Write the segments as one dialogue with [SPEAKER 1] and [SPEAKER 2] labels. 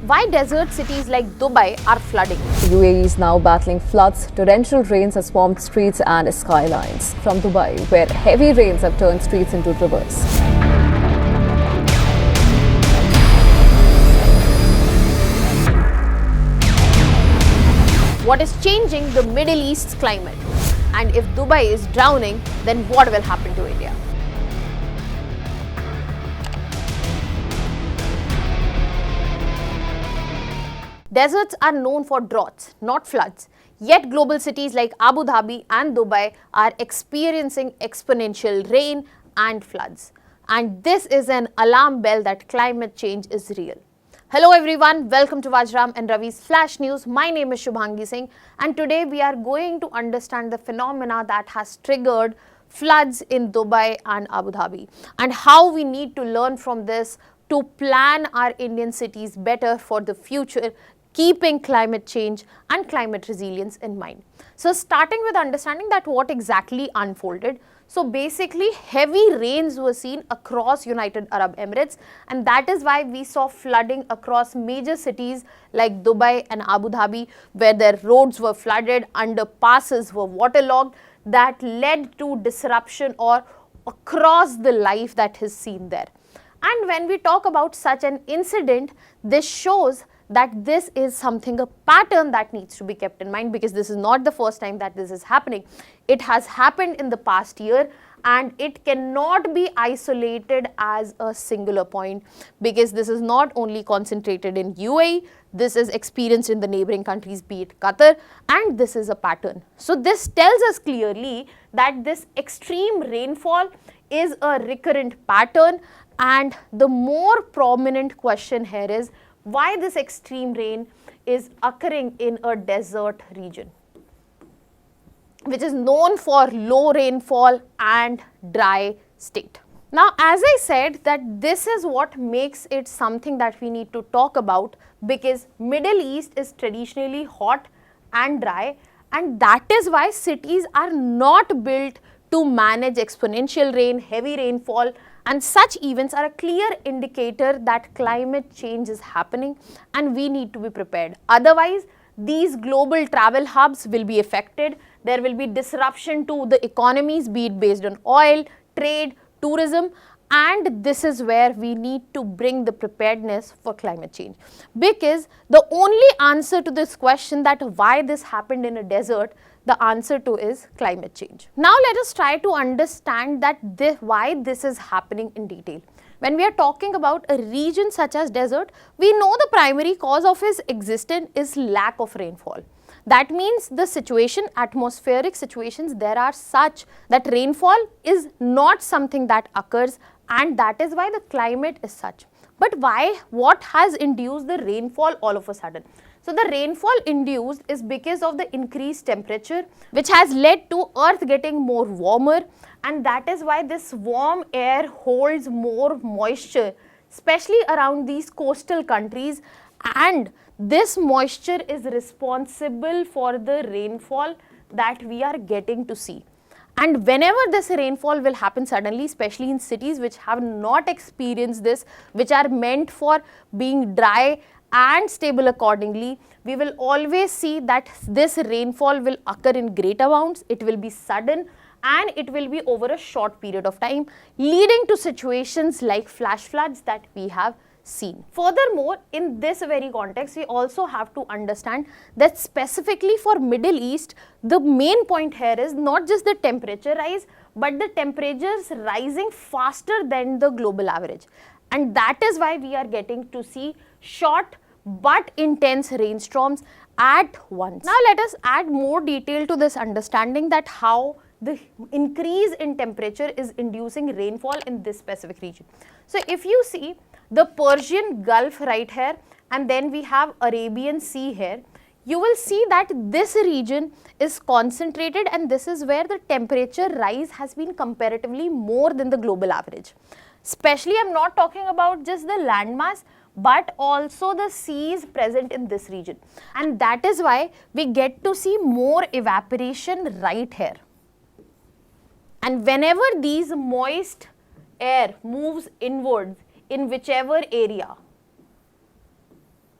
[SPEAKER 1] Why desert cities like Dubai are flooding?
[SPEAKER 2] UAE is now battling floods. Torrential rains have swamped streets and skylines. From Dubai, where heavy rains have turned streets into rivers.
[SPEAKER 1] What is changing the Middle East's climate? And if Dubai is drowning, then what will happen to India? Deserts are known for droughts, not floods. Yet global cities like Abu Dhabi and Dubai are experiencing exponential rain and floods. And this is an alarm bell that climate change is real. Hello everyone, welcome to Vajram and Ravi's Flash News. My name is Shubhangi Singh and today we are going to understand the phenomena that has triggered floods in Dubai and Abu Dhabi and how we need to learn from this to plan our Indian cities better for the future, keeping climate change and climate resilience in mind. So starting with understanding that what exactly unfolded. So basically heavy rains were seen across United Arab Emirates, and that is why we saw flooding across major cities like Dubai and Abu Dhabi, where their roads were flooded, underpasses were waterlogged, that led to disruption or across the life that is seen there. And when we talk about such an incident, this shows that this is something, a pattern that needs to be kept in mind, because this is not the first time that this is happening. It has happened in the past year and it cannot be isolated as a singular point, because this is not only concentrated in UAE, this is experienced in the neighboring countries, be it Qatar, and this is a pattern. So this tells us clearly that this extreme rainfall is a recurrent pattern, and the more prominent question here is why this extreme rain is occurring in a desert region, which is known for low rainfall and dry state. Now, as I said, that this is what makes it something that we need to talk about, because Middle East is traditionally hot and dry, and that is why cities are not built to manage exponential rain, heavy rainfall, and such events are a clear indicator that climate change is happening and we need to be prepared. Otherwise, these global travel hubs will be affected. There will be disruption to the economies, be it based on oil, trade, tourism, and this is where we need to bring the preparedness for climate change. Because the only answer to this question, that why this happened in a desert, the answer to is climate change. Now let us try to understand that why this is happening in detail. When we are talking about a region such as desert, we know the primary cause of its existence is lack of rainfall. That means the situation, atmospheric situations, there are such that rainfall is not something that occurs, and that is why the climate is such. But why? What has induced the rainfall all of a sudden? So the rainfall induced is because of the increased temperature, which has led to earth getting more warmer, and that is why this warm air holds more moisture, especially around these coastal countries, and this moisture is responsible for the rainfall that we are getting to see. And whenever this rainfall will happen suddenly, especially in cities which have not experienced this, which are meant for being dry and stable accordingly, we will always see that this rainfall will occur in great amounts, it will be sudden, and it will be over a short period of time, leading to situations like flash floods that we have seen. Furthermore, in this very context, we also have to understand that specifically for Middle East, the main point here is not just the temperature rise, but the temperatures rising faster than the global average. And that is why we are getting to see short but intense rainstorms at once. Now let us add more detail to this understanding that how the increase in temperature is inducing rainfall in this specific region. So if you see the Persian Gulf right here, and then we have Arabian Sea here, you will see that this region is concentrated, and this is where the temperature rise has been comparatively more than the global average. Especially, I am not talking about just the landmass, but also the seas present in this region, and that is why we get to see more evaporation right here. And whenever these moist air moves inwards in whichever area,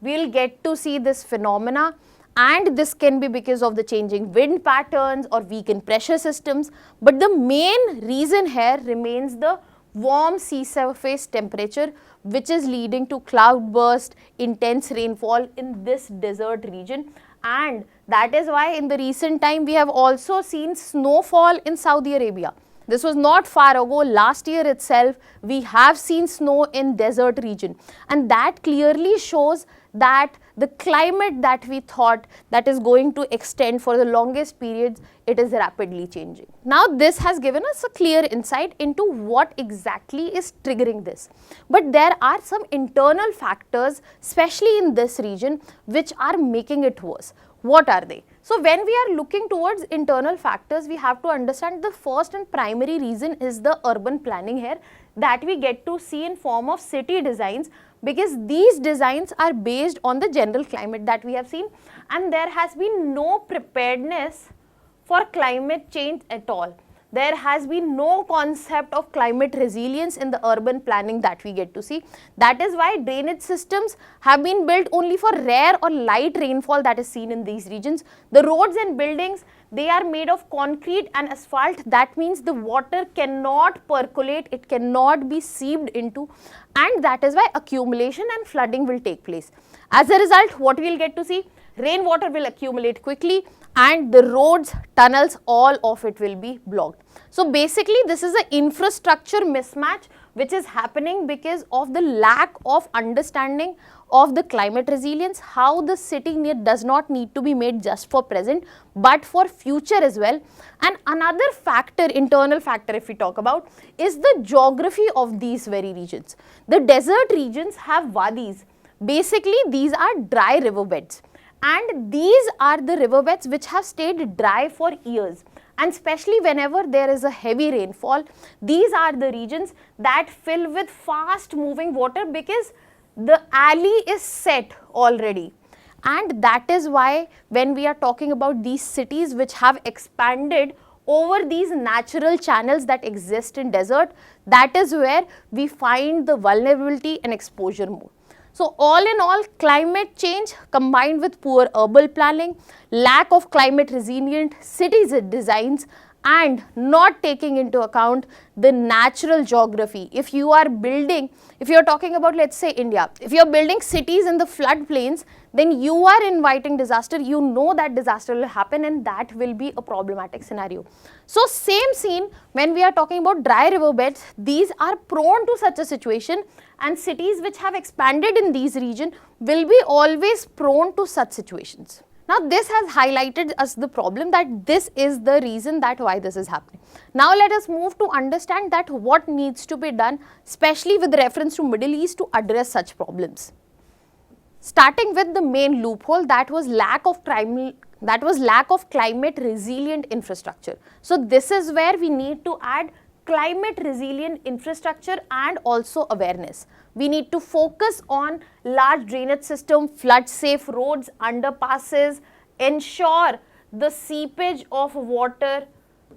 [SPEAKER 1] we'll get to see this phenomena, and this can be because of the changing wind patterns or weakened pressure systems. But the main reason here remains the warm sea surface temperature, which is leading to cloudburst, intense rainfall in this desert region. And that is why in the recent time we have also seen snowfall in Saudi Arabia. This was not far ago, last year itself we have seen snow in desert region, and that clearly shows that the climate that we thought that is going to extend for the longest periods, it is rapidly changing. Now this has given us a clear insight into what exactly is triggering this. But there are some internal factors, especially in this region, which are making it worse. What are they? So when we are looking towards internal factors, we have to understand the first and primary reason is the urban planning here that we get to see in form of city designs, because these designs are based on the general climate that we have seen, and there has been no preparedness for climate change at all. There has been no concept of climate resilience in the urban planning that we get to see. That is why drainage systems have been built only for rare or light rainfall that is seen in these regions. The roads and buildings, they are made of concrete and asphalt. That means the water cannot percolate, it cannot be seeped into, and that is why accumulation and flooding will take place. As a result, what we will get to see? Rainwater will accumulate quickly, and the roads, tunnels, all of it will be blocked. So basically this is an infrastructure mismatch which is happening because of the lack of understanding of the climate resilience, how the city does not need to be made just for present but for future as well. And another factor, internal factor if we talk about, is the geography of these very regions. The desert regions have wadis. Basically these are dry riverbeds, and these are the riverbeds which have stayed dry for years, and especially whenever there is a heavy rainfall, these are the regions that fill with fast moving water because the alley is set already. And that is why when we are talking about these cities which have expanded over these natural channels that exist in desert, that is where we find the vulnerability and exposure more. So all in all, climate change combined with poor urban planning, lack of climate resilient cities designs, and not taking into account the natural geography. If you are building, if you are talking about, let's say India, if you are building cities in the floodplains, then you are inviting disaster. You know that disaster will happen, and that will be a problematic scenario. So same scene when we are talking about dry riverbeds, these are prone to such a situation, and cities which have expanded in these regions will be always prone to such situations. Now this has highlighted us the problem that this is the reason that why this is happening. Now let us move to understand that what needs to be done, especially with reference to Middle East, to address such problems. Starting with the main loophole, that was lack of climate resilient infrastructure. So this is where we need to add climate resilient infrastructure and also awareness. We need to focus on large drainage system, flood safe roads, underpasses, ensure the seepage of water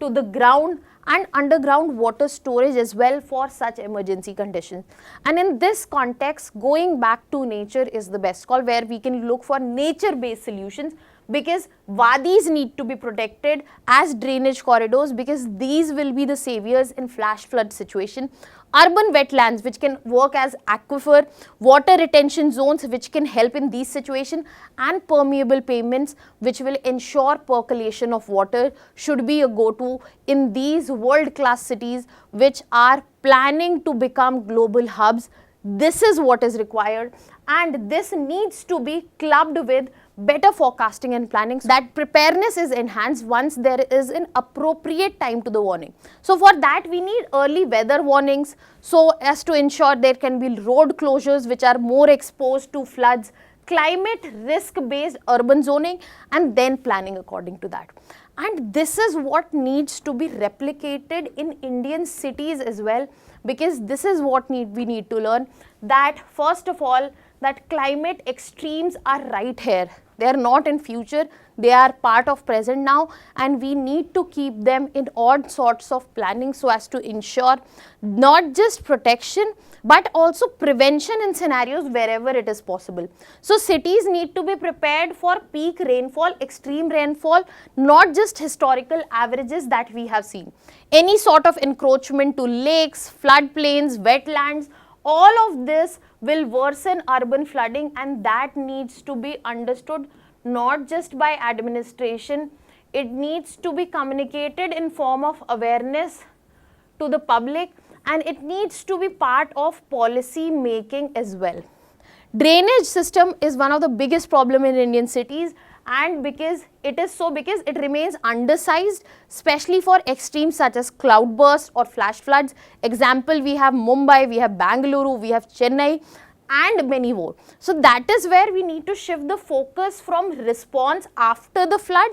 [SPEAKER 1] to the ground, and underground water storage as well for such emergency conditions. And in this context, going back to nature is the best call, where we can look for nature based solutions, because wadis need to be protected as drainage corridors, because these will be the saviors in flash flood situation. Urban wetlands which can work as aquifer, water retention zones which can help in these situations, and permeable pavements which will ensure percolation of water should be a go-to in these world-class cities which are planning to become global hubs. This is what is required, and this needs to be clubbed with better forecasting and planning, so that preparedness is enhanced once there is an appropriate time to the warning. So for that we need early weather warnings, so as to ensure there can be road closures which are more exposed to floods, climate risk based urban zoning, and then planning according to that. And this is what needs to be replicated in Indian cities as well, because this is what we need to learn, that first of all, that climate extremes are right here. They are not in future, they are part of present now, and we need to keep them in odd sorts of planning so as to ensure not just protection but also prevention in scenarios wherever it is possible. So cities need to be prepared for peak rainfall, extreme rainfall, not just historical averages that we have seen. Any sort of encroachment to lakes, floodplains, wetlands, all of this will worsen urban flooding, and that needs to be understood not just by administration, it needs to be communicated in form of awareness to the public, and it needs to be part of policy making as well. Drainage system is one of the biggest problem in Indian cities, and because it remains undersized, especially for extremes such as cloudburst or flash floods. Example, we have Mumbai, we have Bengaluru, we have Chennai, and many more. So that is where we need to shift the focus from response after the flood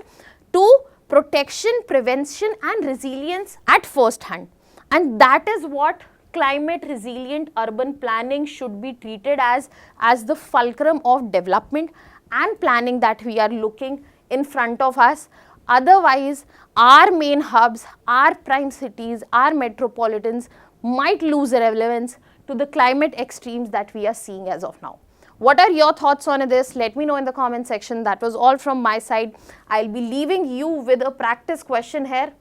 [SPEAKER 1] to protection, prevention and resilience at first hand. And that is what climate resilient urban planning should be treated as the fulcrum of development and planning that we are looking in front of us. Otherwise, our main hubs, our prime cities, our metropolitans might lose relevance to the climate extremes that we are seeing as of now. What are your thoughts on this? Let me know in the comment section. That was all from my side. I'll be leaving you with a practice question here.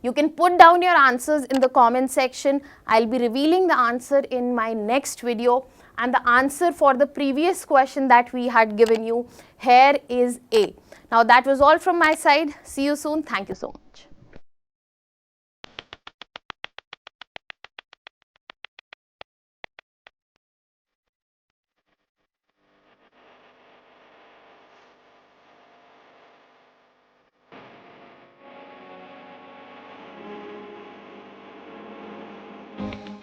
[SPEAKER 1] You can put down your answers in the comment section. I'll be revealing the answer in my next video. And the answer for the previous question that we had given you here is A. Now that was all from my side. See you soon. Thank you so much.